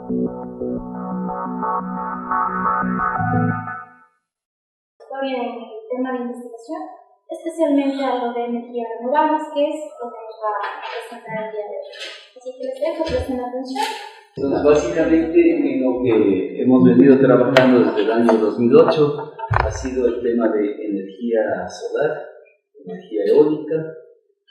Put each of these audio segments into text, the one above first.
Historia en el tema de investigación, especialmente algo de energías renovables, que es lo que nos va a presentar el día de hoy. Así que les dejo, presten atención. Entonces, básicamente, en lo que hemos venido trabajando desde el año 2008 ha sido el tema de energía solar, energía eólica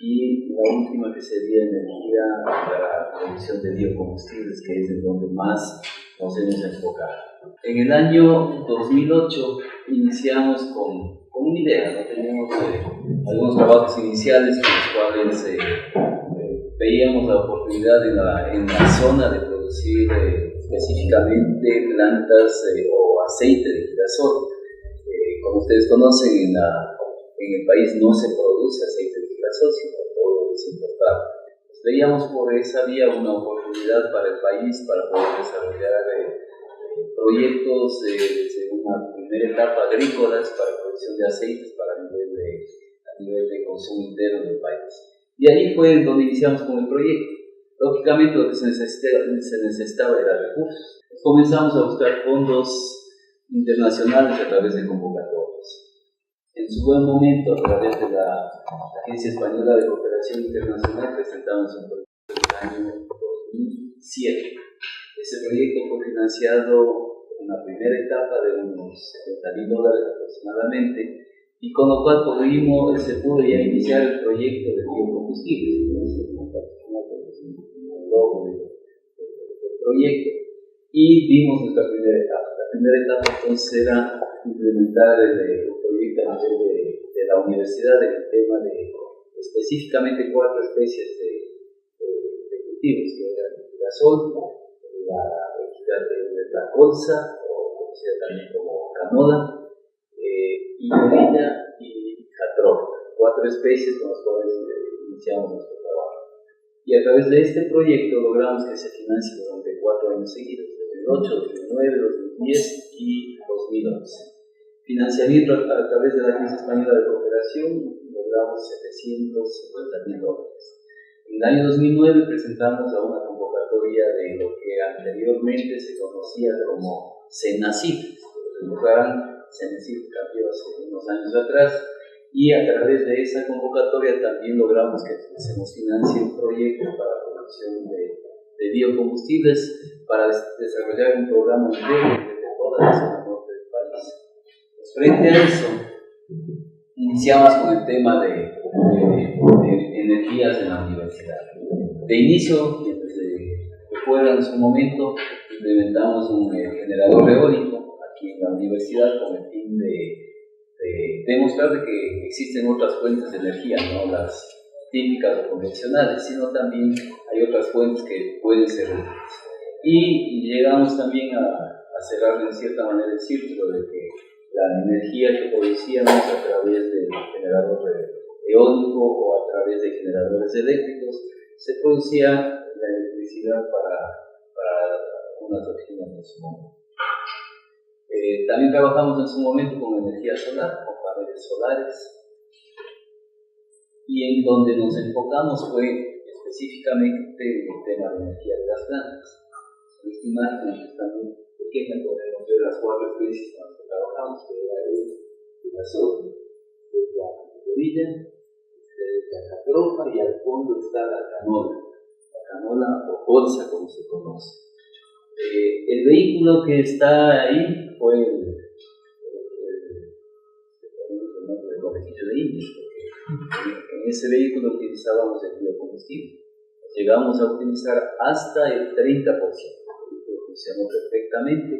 y la última que sería energía para la producción de biocombustibles, que es en donde más nos hemos enfocado. En el año 2008 iniciamos con una idea, ¿no? Teníamos algunos trabajos iniciales con los cuales veíamos la oportunidad en la zona de producir específicamente plantas o aceite de girasol. Como ustedes conocen, en el país no se produce aceite de girasol, sino todo es importado. Veíamos por esa vía una oportunidad para el país para poder desarrollar proyectos desde una primera etapa agrícolas para producción de aceites a nivel de consumo interno del país. Y ahí fue donde iniciamos con el proyecto. Lógicamente lo que se necesitaba era recursos. Comenzamos a buscar fondos internacionales a través de convocatorias. En su buen momento, a través de la Agencia Española de Cooperación Internacional, presentamos un proyecto en el año 2007. Ese proyecto fue financiado en una primera etapa de unos $70,000 aproximadamente, y con lo cual se pudo ya iniciar el proyecto de biocombustibles. Un logo del proyecto, y vimos nuestra primera etapa. La primera etapa entonces era implementar el proyecto a nivel de la universidad en el tema de específicamente 4 especies de cultivos, que eran el girasol, la colza, o conocida también como canola, higuerilla y jatrófica, 4 especies con las cuales iniciamos nuestro trabajo. Y a través de este proyecto logramos que se financie durante 4 años seguidos, 2008, 2009, 2010 y 2011. Financiamiento a través de la Agencia Española de Cooperación logramos $750,000. En el año 2009 presentamos a una convocatoria de lo que anteriormente se conocía como CENACYT. Recordarán, CENACYT cambió hace unos años atrás, y a través de esa convocatoria también logramos que se nos financie un proyecto para la producción de biocombustibles para desarrollar un programa de toda la zona norte del país. Frente a eso, iniciamos con el tema de energías en la universidad. De inicio, desde fuera en su momento, implementamos un generador eólico aquí en la universidad con el fin de demostrar de que existen otras fuentes de energía, no las típicas o convencionales, sino también hay otras fuentes que pueden ser útiles. Y llegamos también a cerrar en cierta manera el círculo de que la energía que producíamos a través del generador eólico o a través de generadores eléctricos se producía la electricidad para unas oficinas en su momento. También trabajamos en su momento con energía solar, con paneles solares, y en donde nos enfocamos fue específicamente en el tema de energía de las plantas. En esta imagen que está muy pequeña podemos ver las 4 especies con las que trabajamos, que era el girasol, la higuerilla, la jatropha, y al fondo está la canola o colza como se conoce. El vehículo que está ahí fue el conejillo de Indias, porque en ese vehículo utilizábamos el biocombustible. Llegamos a utilizar hasta el 30%, funcionó perfectamente.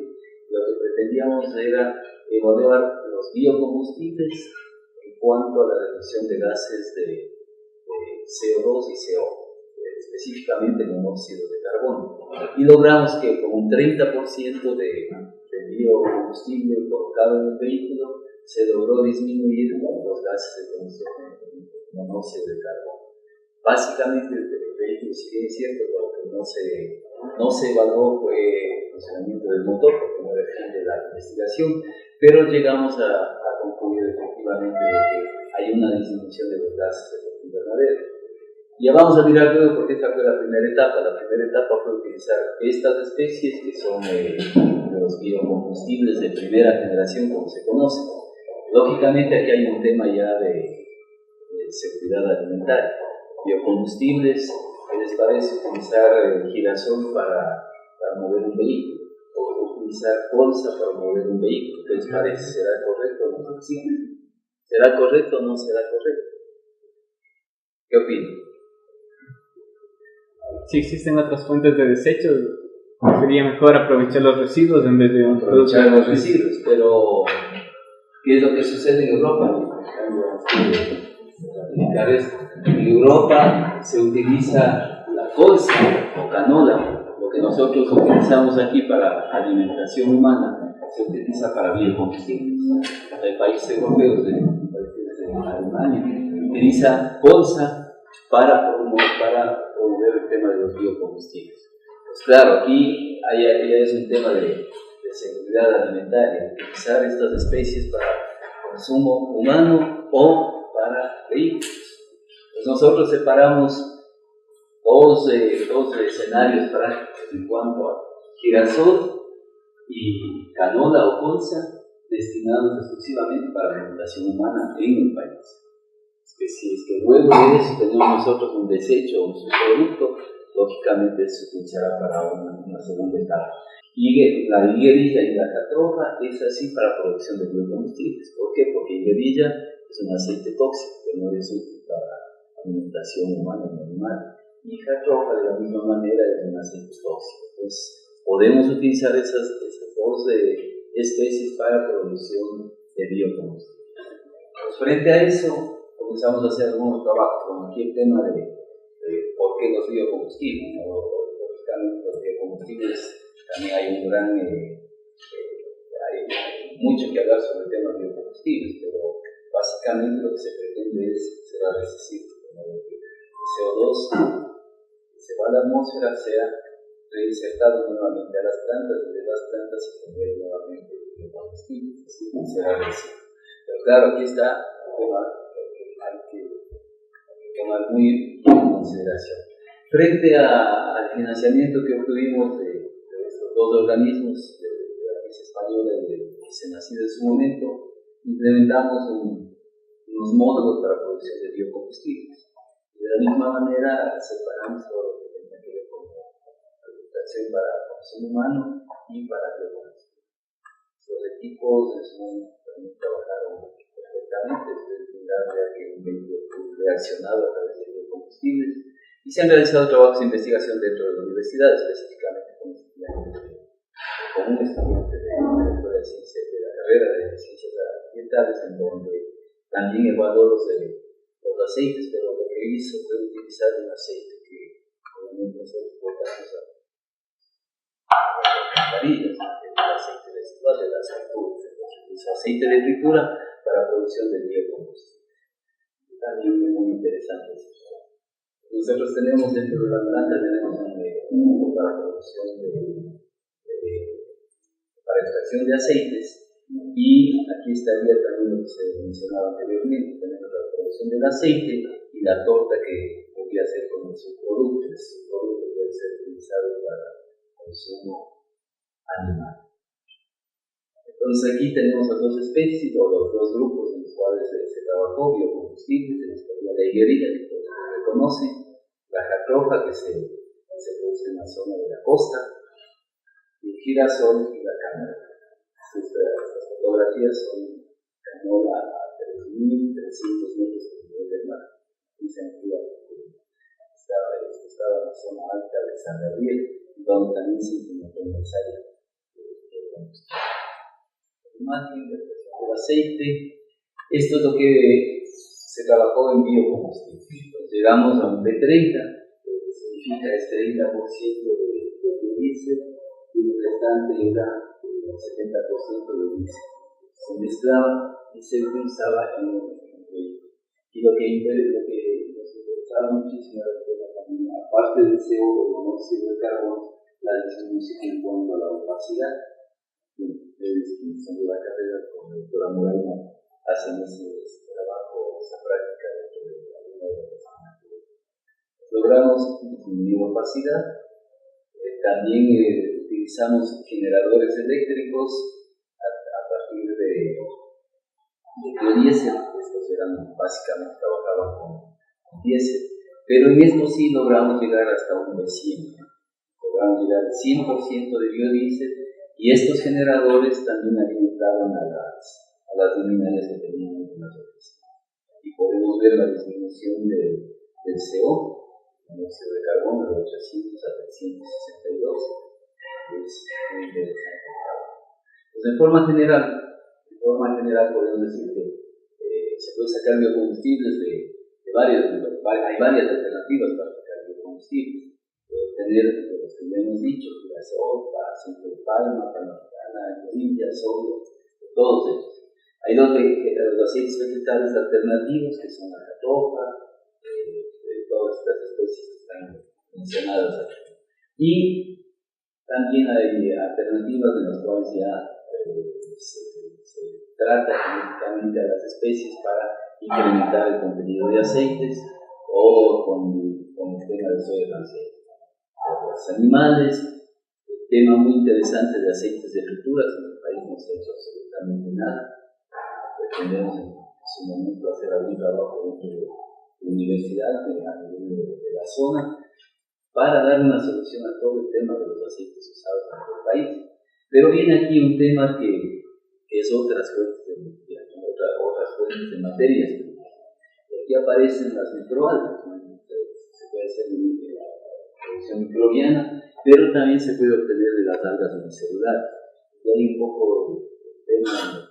Lo que pretendíamos era evaluar los biocombustibles en cuanto a la reducción de gases de CO2 y CO, específicamente el monóxido de carbono. Y logramos que con un 30% de biocombustible colocado en el vehículo se logró disminuir los gases de combustión de monóxido de carbono. Básicamente el vehículo, si bien es cierto, lo que no se evaluó fue el funcionamiento del motor, porque no depende de la investigación, pero llegamos a concluir efectivamente de que hay una disminución de los gases de efecto invernadero. Ya vamos a mirar luego porque esta fue la primera etapa. La primera etapa fue utilizar estas especies que son los biocombustibles de primera generación, como se conoce. Lógicamente aquí hay un tema ya de seguridad alimentaria. Biocombustibles, ¿qué les parece utilizar girasol para mover un vehículo? O utilizar colza para mover un vehículo. ¿Qué les parece? ¿Será correcto o no? Sí. ¿Será correcto o no será correcto? ¿Qué opinan? Si existen otras fuentes de desechos, sería mejor aprovechar los residuos en vez de aprovechar los residuos, pero ¿qué es lo que sucede en Europa? En Europa se utiliza la colza o canola, lo que nosotros utilizamos aquí para alimentación humana, se utiliza para biocombustibles. Hay países europeos, países de Alemania, utiliza colza para promover el tema de los biocombustibles. Pues claro, aquí es un tema de seguridad alimentaria, utilizar estas especies para consumo humano o para vehículos. Pues nosotros separamos dos escenarios prácticos en cuanto a girasol y canola o colza destinados exclusivamente para la alimentación humana en el país. Que si es que luego de eso tenemos nosotros un desecho o un subproducto, lógicamente se utilizará para una segunda etapa. Y la higuerilla y la catrofa es así para producción de biocombustibles. ¿Por qué? Porque higuerilla es un aceite tóxico que no es útil para alimentación humana ni animal. Y catrofa de la misma manera es un aceite tóxico. Entonces podemos utilizar esas dos especies para producción de biocombustibles. Pues frente a eso, comenzamos a hacer algunos trabajos, como aquí el tema de por qué los biocombustibles. Lógicamente los biocombustibles también hay mucho que hablar sobre el tema de biocombustibles, pero básicamente lo que se pretende es decir, que el CO2 que se va a la atmósfera sea reinsertado nuevamente a las plantas y de las plantas se genere nuevamente biocombustibles, así que será recibo. Pero claro, aquí está un tema hay que tomar muy en consideración. Frente al financiamiento que obtuvimos de estos dos organismos, de la Agencia Española y de Senacid en su momento, implementamos unos módulos para producción de biocombustibles. De la misma manera, separamos todo lo que tenga que ver con alimentación para consumo humano y para biocombustibles. Los equipos en su momento también trabajaron perfectamente, que un vehículo reaccionado a través de biocombustibles, y se han realizado trabajos de investigación dentro de la universidad, específicamente con un estudiante de la carrera de ciencias ambientales, en donde también evaluó los aceites, pero lo que hizo fue utilizar un aceite que obviamente nosotros portamos a amarillas, que es el aceite residual de las alturas. Entonces utilizó aceite de fritura para producción de biocombustible. También es muy interesante eso. Nosotros tenemos dentro de la planta un grupo para producción para extracción de aceites, y aquí estaría también lo que se mencionaba anteriormente. Tenemos la producción del aceite y la torta que podría ser con el subproducto. El subproducto puede ser utilizado para consumo animal. Entonces aquí tenemos las dos especies o los dos grupos en los cuales se trabajó: biocombustibles, en estaría la higuerilla, que todos se reconocen, la catrofa, que se produce en la zona de la costa, y el girasol y la canola. Las fotografías son canola a 3.300 metros sobre el nivel del mar. Y se enfría estaba en la zona alta de San Gabriel, donde también se implementó un ensayo de combustible. Imagen del aceite. Esto es lo que se trabajó en biocombustible. Entonces, llegamos a un B30, que significa es 30% de biodiesel, y el restante era el 70% de diésel. Se mezclaba y se utilizaba en un vehículo. Y lo que nos interesaba muchísimo era el tema también, aparte del CO2 o del monóxido de carbono, la disminución en cuanto a la opacidad. De distinción de la carrera con la doctora Moreno hacen ese trabajo, esa práctica dentro de la línea de la logramos disminuir opacidad. También utilizamos generadores eléctricos a partir de biodiesel. Estos eran básicamente, trabajaban con diésel, pero en esto sí logramos llegar hasta un B100, ¿no? Logramos llegar al 100% de biodiesel, y estos generadores también alimentaban a las luminarias que teníamos en las oficinas. Y podemos ver la disminución del CO, el dióxido de carbono, de 800 a 362. Es muy interesante. Pues de forma general podemos decir que se puede sacar biocombustibles de hay varias alternativas para sacar biocombustibles. Puede obtener de los que ya hemos dicho, la sopa, aceite de palma, palmicana, orilla, soya, de todos ellos. Hay los aceites vegetales alternativos, que son la catofa, todas estas especies que están mencionadas aquí. Y también hay alternativas en las cuales ya se trata genéticamente a las especies para incrementar el contenido de aceites, o con el tema de soya transgénica. Los animales, el tema muy interesante de aceites de frituras. En el país no se ha hecho absolutamente nada. Pretendemos en su momento hacer algún trabajo dentro de la universidad, a nivel de la zona, para dar una solución a todo el tema de los aceites usados en nuestro país. Pero viene aquí un tema que es otras fuentes de energía, otras fuentes de materias primas. Y aquí aparecen las microalgas, ¿no? Se puede hacer la producción microbiana, pero también se puede obtener de las algas unicelulares. Y hay un poco el tema